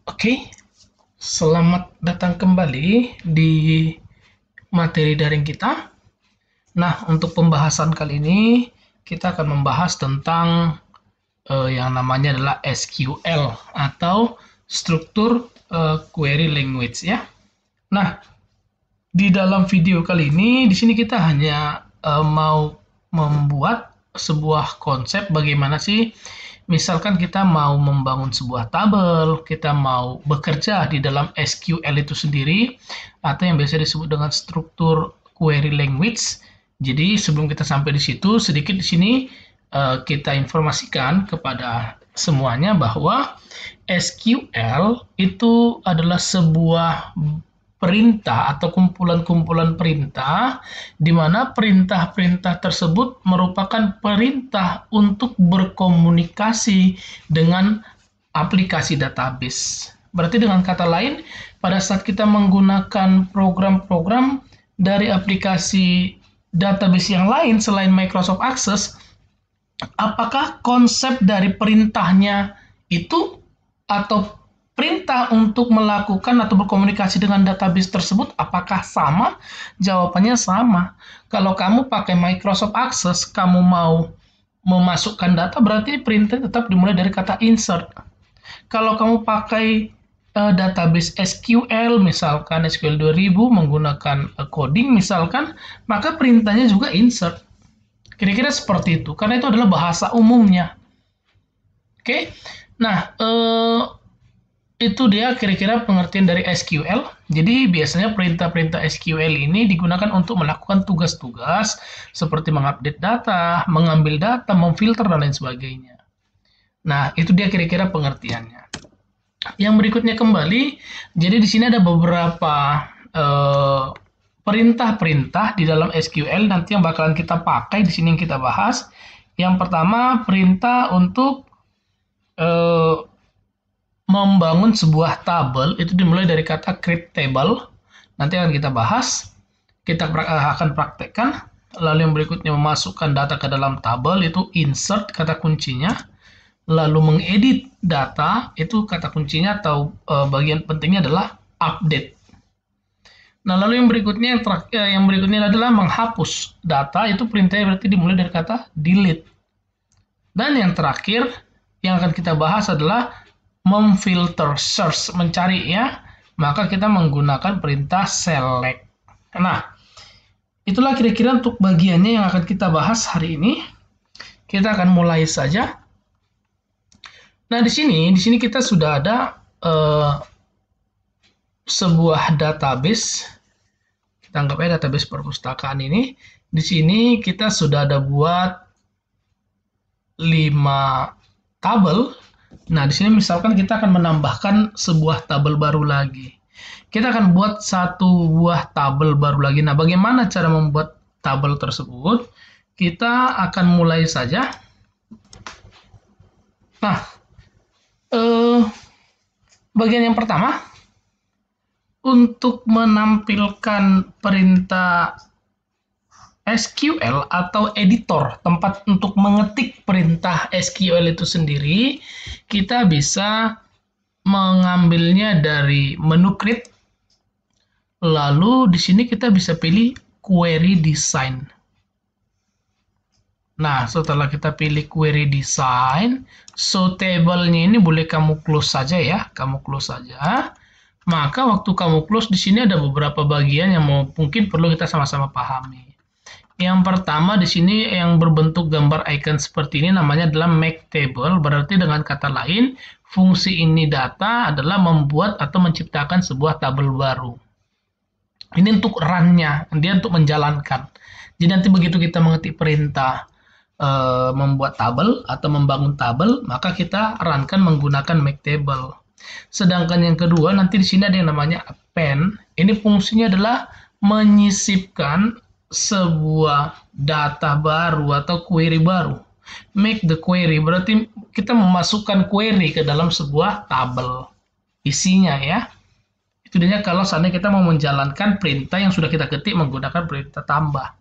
Oke, selamat datang kembali di materi daring kita. Nah, untuk pembahasan kali ini kita akan membahas tentang yang namanya adalah SQL atau struktur query language ya. Nah, di dalam video kali ini di sini kita hanya mau membuat sebuah konsep bagaimana sih misalkan kita mau membangun sebuah tabel, kita mau bekerja di dalam SQL itu sendiri, atau yang biasa disebut dengan struktur query language. Jadi sebelum kita sampai di situ, sedikit di sini kita informasikan kepada semuanya bahwa SQL itu adalah sebuah perintah atau kumpulan-kumpulan perintah di mana perintah-perintah tersebut merupakan perintah untuk berkomunikasi dengan aplikasi database. Berarti dengan kata lain, pada saat kita menggunakan program-program dari aplikasi database yang lain selain Microsoft Access, apakah konsep dari perintahnya itu atau perintah untuk melakukan atau berkomunikasi dengan database tersebut apakah sama? Jawabannya sama. Kalau kamu pakai Microsoft Access, kamu mau memasukkan data, berarti perintah tetap dimulai dari kata insert. Kalau kamu pakai database SQL, misalkan SQL 2000 menggunakan coding misalkan, maka perintahnya juga insert. Kira-kira seperti itu, karena itu adalah bahasa umumnya. Oke, nah itu dia kira-kira pengertian dari SQL. Jadi biasanya perintah-perintah SQL ini digunakan untuk melakukan tugas-tugas seperti mengupdate data, mengambil data, memfilter, dan lain sebagainya. Nah, itu dia kira-kira pengertiannya. Yang berikutnya kembali, jadi di sini ada beberapa perintah-perintah di dalam SQL nanti yang bakalan kita pakai di sini yang kita bahas. Yang pertama, perintah untuk membangun sebuah tabel itu dimulai dari kata create table. Nanti akan kita bahas, kita akan praktekkan. Lalu yang berikutnya memasukkan data ke dalam tabel itu insert kata kuncinya. Lalu mengedit data itu kata kuncinya atau bagian pentingnya adalah update. Nah, lalu yang berikutnya yang berikutnya adalah menghapus data, itu perintahnya berarti dimulai dari kata delete. Dan yang terakhir yang akan kita bahas adalah memfilter search, mencari ya, maka kita menggunakan perintah select. Nah, itulah kira-kira untuk bagiannya yang akan kita bahas hari ini. Kita akan mulai saja. Nah, di sini kita sudah ada sebuah database. Kita anggap aja database perpustakaan ini. Di sini kita sudah ada buat 5 tabel. Nah, di sini misalkan kita akan menambahkan sebuah tabel baru lagi. Kita akan buat satu buah tabel baru lagi. Nah, bagaimana cara membuat tabel tersebut? Kita akan mulai saja. Nah, bagian yang pertama, untuk menampilkan perintah SQL atau editor, tempat untuk mengetik perintah SQL itu sendiri, kita bisa mengambilnya dari menu create. Lalu di sini kita bisa pilih query design. Nah, setelah kita pilih query design, so table-nya ini boleh kamu close saja ya, kamu close saja. Maka waktu kamu close di sini ada beberapa bagian yang mungkin perlu kita sama-sama pahami. Yang pertama di sini yang berbentuk gambar icon seperti ini namanya adalah make table, berarti dengan kata lain fungsi ini data adalah membuat atau menciptakan sebuah tabel baru. Ini untuk run-nya, dia untuk menjalankan. Jadi nanti begitu kita mengetik perintah membuat tabel atau membangun tabel, maka kita run-kan menggunakan make table. Sedangkan yang kedua nanti di sini ada yang namanya append. Ini fungsinya adalah menyisipkan sebuah data baru atau query baru. Make the query berarti kita memasukkan query ke dalam sebuah tabel isinya ya. Itu dia kalau seandainya kita mau menjalankan perintah yang sudah kita ketik menggunakan perintah tambah.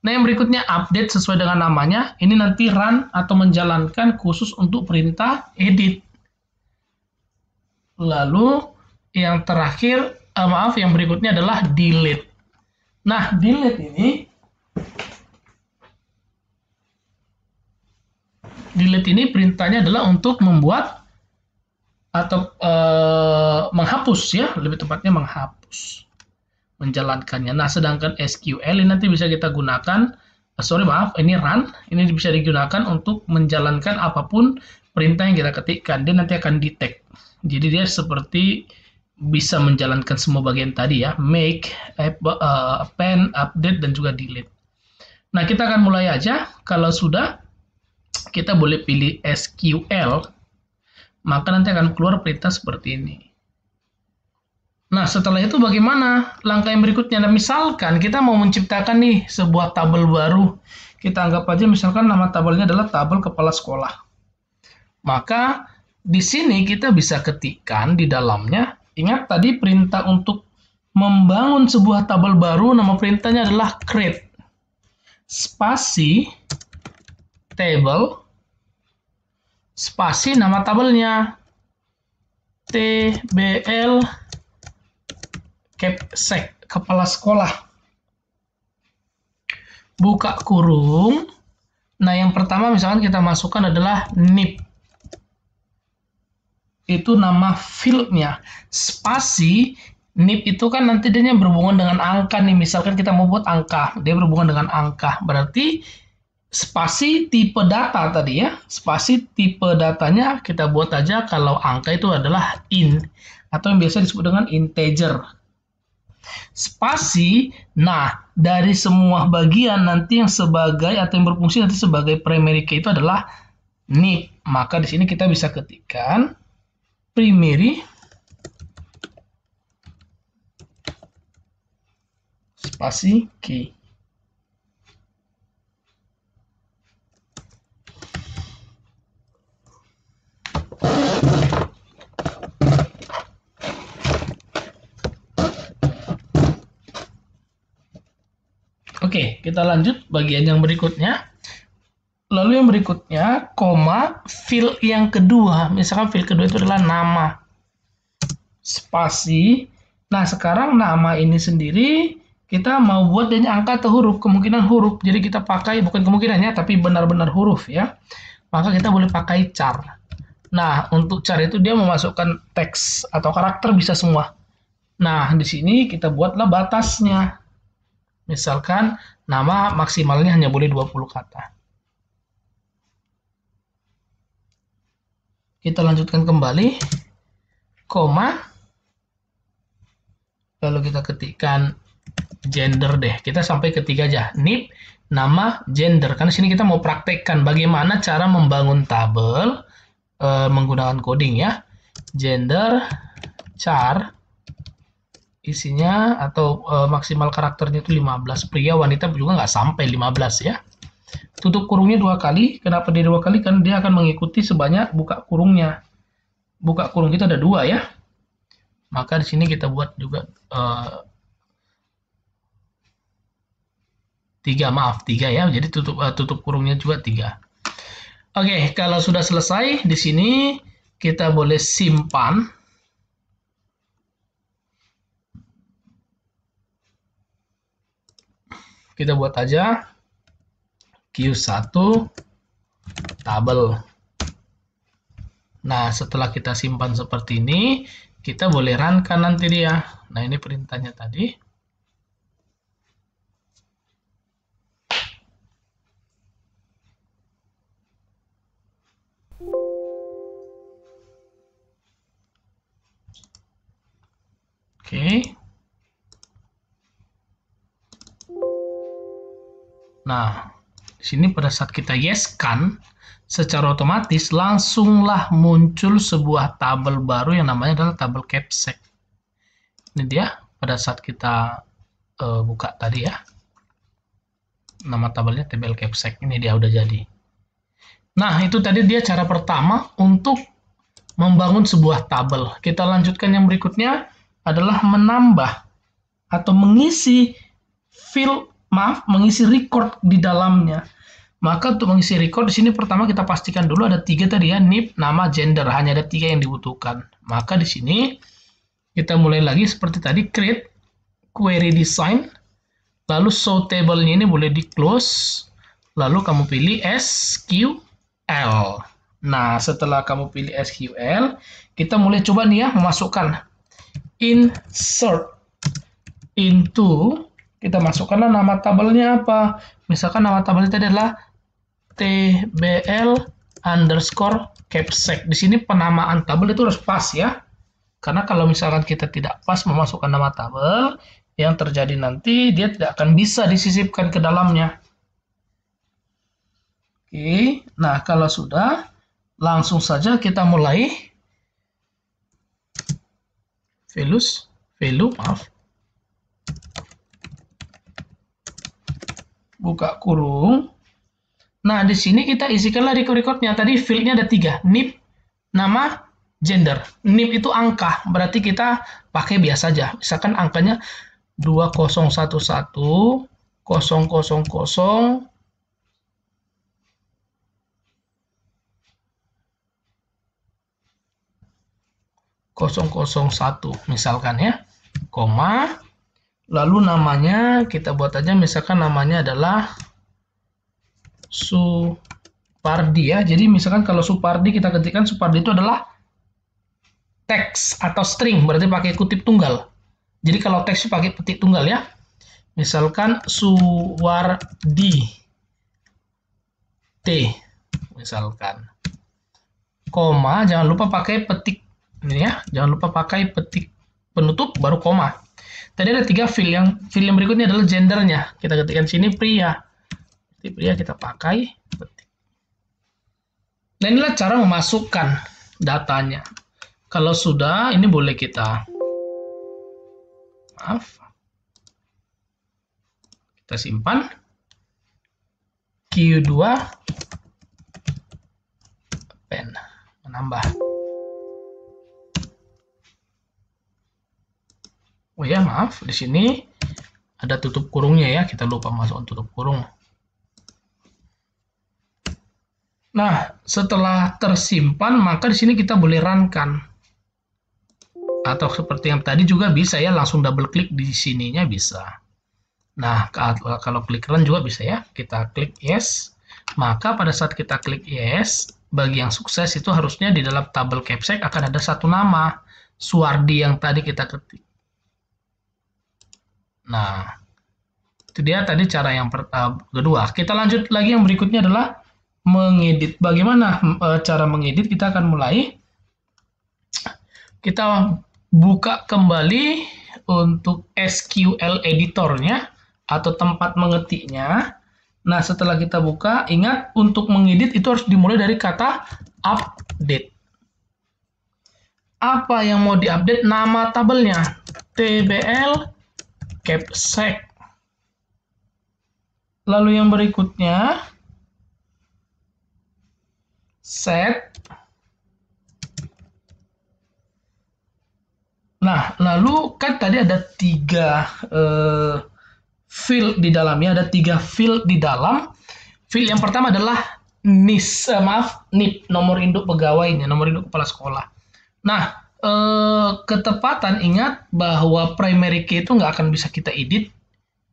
Nah, yang berikutnya update sesuai dengan namanya. Ini nanti run atau menjalankan khusus untuk perintah edit. Lalu yang terakhir, yang berikutnya adalah delete. Nah, delete ini perintahnya adalah untuk membuat atau menghapus ya, lebih tepatnya menghapus, menjalankannya. Nah, sedangkan SQL ini nanti bisa kita gunakan, ini run, ini bisa digunakan untuk menjalankan apapun perintah yang kita ketikkan. Dia nanti akan detect. Jadi dia seperti bisa menjalankan semua bagian tadi ya, make, append, update, dan juga delete. Nah, kita akan mulai aja. Kalau sudah, kita boleh pilih SQL, maka nanti akan keluar perintah seperti ini. Nah, setelah itu bagaimana langkah yang berikutnya? Nah, misalkan kita mau menciptakan nih sebuah tabel baru. Kita anggap aja misalkan nama tabelnya adalah tabel kepala sekolah. Maka di sini kita bisa ketikkan di dalamnya, ingat tadi perintah untuk membangun sebuah tabel baru, nama perintahnya adalah create spasi table spasi nama tabelnya TBL Capsek kepala sekolah, buka kurung. Nah, yang pertama misalkan kita masukkan adalah NIP, itu nama fieldnya. Spasi NIP itu kan nanti dia berhubungan dengan angka nih, misalkan kita mau buat angka, dia berhubungan dengan angka, berarti spasi tipe data tadi ya, spasi tipe datanya kita buat aja kalau angka itu adalah int atau yang biasa disebut dengan integer. Spasi, nah dari semua bagian nanti yang sebagai atau yang berfungsi nanti sebagai primary key itu adalah NIP. Maka di sini kita bisa ketikkan primary spasi key. Oke, kita lanjut bagian yang berikutnya. Lalu yang berikutnya, koma, field yang kedua. Misalkan field kedua itu adalah nama. Spasi. Nah, sekarang nama ini sendiri, kita mau buat dia angka atau huruf. Kemungkinan huruf. Jadi kita pakai, bukan kemungkinannya, tapi benar-benar huruf ya. Maka kita boleh pakai char. Nah, untuk char itu dia memasukkan teks atau karakter bisa semua. Nah, di sini kita buatlah batasnya. Misalkan nama maksimalnya hanya boleh 20 kata. Kita lanjutkan kembali, koma, lalu kita ketikkan gender deh. Kita sampai ketiga aja, NIP, nama, gender. Karena sini kita mau praktekkan bagaimana cara membangun tabel menggunakan coding ya. Gender, char, isinya atau maksimal karakternya itu 15. Pria, wanita juga nggak sampai 15 ya. Tutup kurungnya 2 kali. Kenapa dia 2 kali? Karena dia akan mengikuti sebanyak buka kurungnya. Buka kurung kita ada 2 ya. Maka di sini kita buat juga 3 ya. Jadi tutup kurungnya juga 3. Oke, kalau sudah selesai di sini kita boleh simpan. Kita buat aja Q1 tabel. Nah, setelah kita simpan seperti ini, kita boleh run kan nanti dia. Nah, ini perintahnya tadi. Oke. Nah, di sini pada saat kita yes kan, secara otomatis langsunglah muncul sebuah tabel baru yang namanya adalah tabel Capsek. Ini dia pada saat kita buka tadi ya. Nama tabelnya tabel Capsek. Ini dia udah jadi. Nah, itu tadi dia cara pertama untuk membangun sebuah tabel. Kita lanjutkan yang berikutnya adalah menambah atau mengisi mengisi record di dalamnya. Maka untuk mengisi record di sini pertama kita pastikan dulu ada 3 tadi ya, NIP, nama, gender, hanya ada 3 yang dibutuhkan. Maka di sini kita mulai lagi seperti tadi, create query design, lalu show table-nya ini boleh di close, lalu kamu pilih SQL. Nah, setelah kamu pilih SQL, kita mulai coba nih ya memasukkan insert into, kita masukkanlah nama tabelnya apa. Misalkan nama tabelnya tadi adalah tbl underscore capsec. Di sini penamaan tabel itu harus pas ya. Karena kalau misalkan kita tidak pas memasukkan nama tabel, yang terjadi nanti dia tidak akan bisa disisipkan ke dalamnya. Oke, nah kalau sudah, langsung saja kita mulai buka kurung. Nah, di sini kita isikanlah record-recordnya. Tadi fieldnya ada 3, NIP, nama, gender. NIP itu angka, berarti kita pakai biasa aja. Misalkan angkanya 2011 000 001 misalkan ya, koma, lalu namanya kita buat aja, misalkan namanya adalah Supardi ya. Jadi misalkan kalau Supardi kita ketikkan Supardi itu adalah teks atau string, berarti pakai kutip tunggal. Jadi kalau teks pakai petik tunggal ya. Misalkan Suwardi T misalkan. Koma, jangan lupa pakai petik ini ya. Jangan lupa pakai petik penutup baru koma. Tadi ada 3 field yang berikutnya adalah gendernya. Kita ketikkan sini pria. Pria kita pakai petik. Nah, inilah cara memasukkan datanya. Kalau sudah, ini boleh kita simpan. Q2 pen menambah. Oh ya, maaf, di sini ada tutup kurungnya ya. Kita lupa masukkan tutup kurung. Nah, setelah tersimpan, maka di sini kita boleh run-kan. Atau seperti yang tadi juga bisa ya, langsung double klik di sininya bisa. Nah, kalau klik run juga bisa ya. Kita klik yes. Maka pada saat kita klik yes, bagi yang sukses itu harusnya di dalam tabel capsec akan ada satu nama, Suwardi yang tadi kita ketik. Nah, itu dia tadi cara yang kedua. Kita lanjut lagi, yang berikutnya adalah mengedit. Bagaimana cara mengedit? Kita akan mulai. Kita buka kembali untuk SQL editornya atau tempat mengetiknya. Nah, setelah kita buka, ingat untuk mengedit itu harus dimulai dari kata update. Apa yang mau diupdate? Nama tabelnya. tbl capsec. Lalu yang berikutnya set. Nah, lalu kan tadi ada 3 field di dalamnya, ada 3 field di dalam. Field yang pertama adalah NIS, NIP, nomor induk pegawainya, nomor induk kepala sekolah. Nah, ketepatan ingat bahwa primary key itu nggak akan bisa kita edit.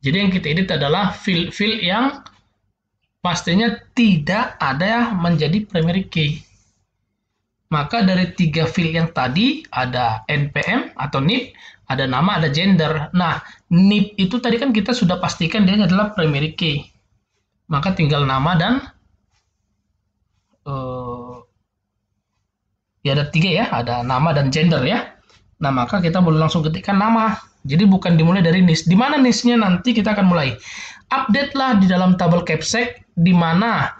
Jadi yang kita edit adalah field-field yang pastinya tidak ada menjadi primary key. Maka dari 3 field yang tadi ada NPM atau NIP, ada nama, ada gender. Nah, NIP itu tadi kan kita sudah pastikan dia adalah primary key. Maka tinggal nama dan ya ada 3 ya, ada nama dan gender ya. Nah, maka kita boleh langsung ketikkan nama. Jadi bukan dimulai dari NIS. Di mana NIS-nya nanti kita akan mulai. Update lah di dalam tabel capsec, di mana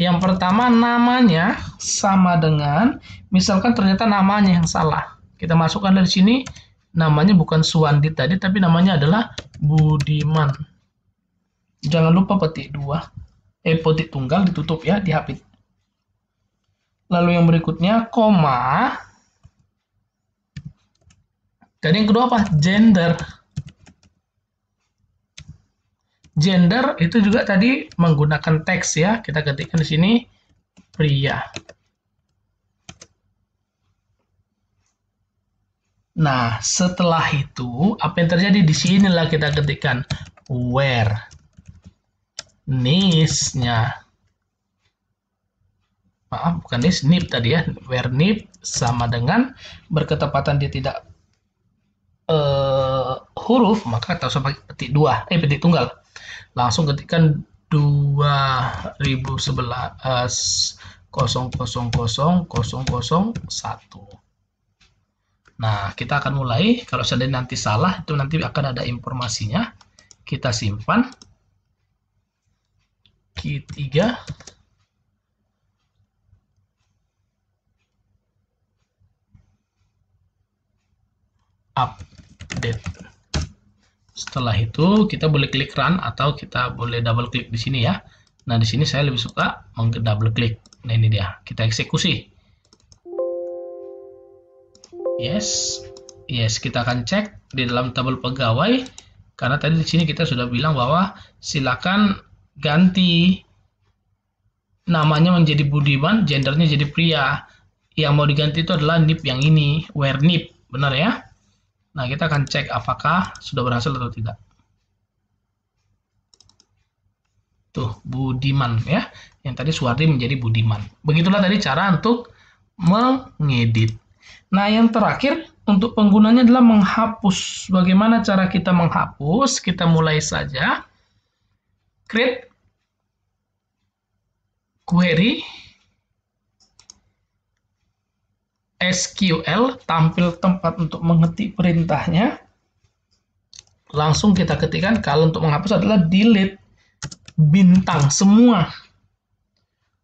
yang pertama namanya sama dengan, misalkan ternyata namanya yang salah. Kita masukkan dari sini, namanya bukan Suwandi tadi, tapi namanya adalah Budiman. Jangan lupa petik 2. Petik tunggal ditutup ya, dihapit. Lalu yang berikutnya, koma. Dan yang kedua apa? Gender. Gender itu juga tadi menggunakan teks ya. Kita ketikkan di sini pria. Nah, setelah itu apa yang terjadi di sinilah kita ketikkan where niche-nya. Maaf, bukan niche, nip tadi ya. Where nip sama dengan berketepatan dia tidak huruf, maka kita usah pakai petik dua, petik tunggal. Langsung ketikkan 2011.000.001. Nah, kita akan mulai. Kalau seandainya nanti salah, itu nanti akan ada informasinya. Kita simpan. Key 3. Update. Setelah itu kita boleh klik run atau kita boleh double klik di sini ya. Nah, di sini saya lebih suka double klik. Nah, ini dia. Kita eksekusi. Yes. Yes, kita akan cek di dalam tabel pegawai karena tadi di sini kita sudah bilang bahwa silakan ganti namanya menjadi Budiman, gendernya jadi pria. Yang mau diganti itu adalah nip yang ini, where nip. Benar ya? Nah, kita akan cek apakah sudah berhasil atau tidak. Tuh, Budiman ya. Yang tadi Suwardi menjadi Budiman. Begitulah tadi cara untuk mengedit. Nah, yang terakhir untuk penggunanya adalah menghapus. Bagaimana cara kita menghapus? Kita mulai saja. Create query SQL, tampil tempat untuk mengetik perintahnya. Langsung kita ketikkan, kalau untuk menghapus adalah delete bintang semua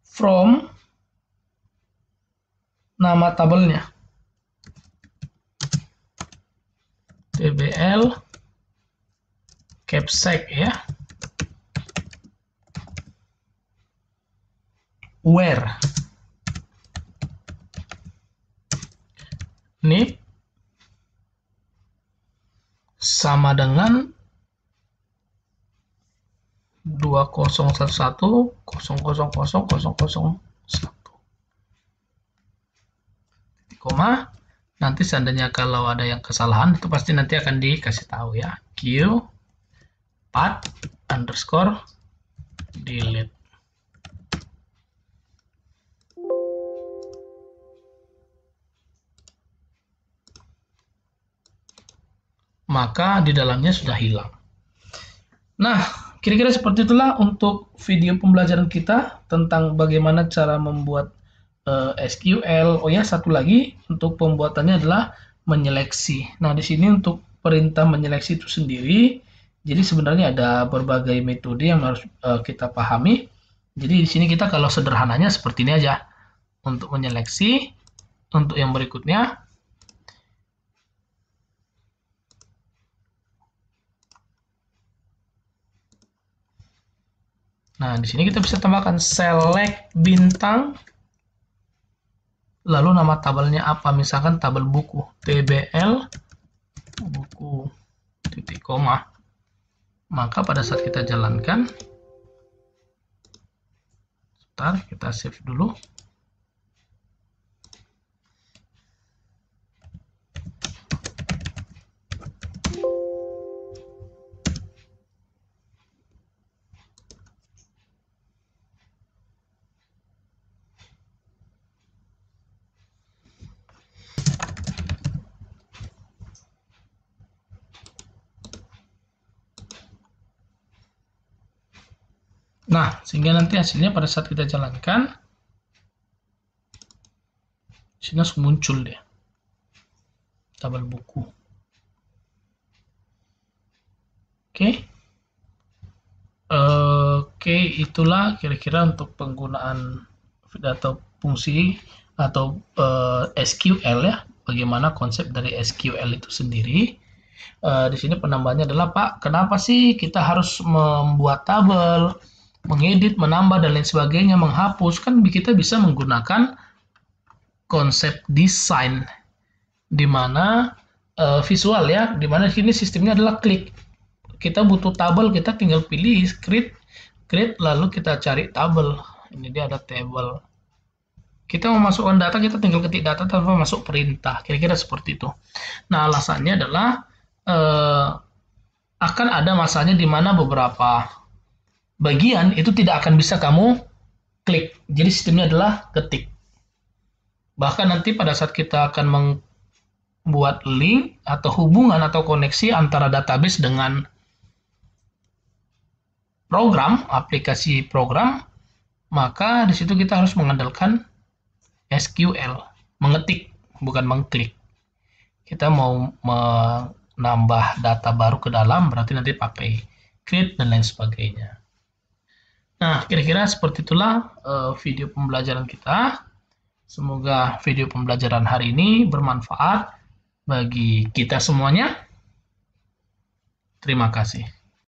from nama tabelnya. TBL capsec ya. Where nip sama dengan 2011.000.001. Koma. Nanti seandainya kalau ada yang kesalahan itu pasti nanti akan dikasih tahu ya. Q path underscore delete. Maka di dalamnya sudah hilang. Nah, kira-kira seperti itulah untuk video pembelajaran kita tentang bagaimana cara membuat SQL. Oh ya, satu lagi untuk pembuatannya adalah menyeleksi. Nah, di sini untuk perintah menyeleksi itu sendiri, jadi sebenarnya ada berbagai metode yang harus kita pahami. Jadi di sini kita kalau sederhananya seperti ini aja. Untuk menyeleksi, untuk yang berikutnya, nah, di sini kita bisa tambahkan select bintang, lalu nama tabelnya apa? Misalkan tabel buku, TBL buku titik koma. Maka pada saat kita jalankan, sebentar kita save dulu. Nah, sehingga nanti hasilnya pada saat kita jalankan, sini langsung muncul deh tabel buku. Oke. Oke, itulah kira-kira untuk penggunaan atau fungsi atau SQL ya. Bagaimana konsep dari SQL itu sendiri. Di sini penambahannya adalah, Pak, kenapa sih kita harus membuat tabel, mengedit, menambah, dan lain sebagainya, menghapus? Kan kita bisa menggunakan konsep desain, di mana visual ya, di mana sini sistemnya adalah klik. kita butuh tabel, kita tinggal pilih create, lalu kita cari tabel. Ini dia ada table. Kita memasukkan data, kita tinggal ketik data tanpa masuk perintah. Kira-kira seperti itu. Nah, alasannya adalah akan ada masanya di mana beberapa bagian itu tidak akan bisa kamu klik. Jadi sistemnya adalah ketik. Bahkan nanti pada saat kita akan membuat link atau hubungan atau koneksi antara database dengan program, aplikasi program, maka di situ kita harus mengandalkan SQL, mengetik, bukan mengklik. Kita mau menambah data baru ke dalam, berarti nanti pakai create dan lain sebagainya. Nah, kira-kira seperti itulah video pembelajaran kita. Semoga video pembelajaran hari ini bermanfaat bagi kita semuanya. Terima kasih.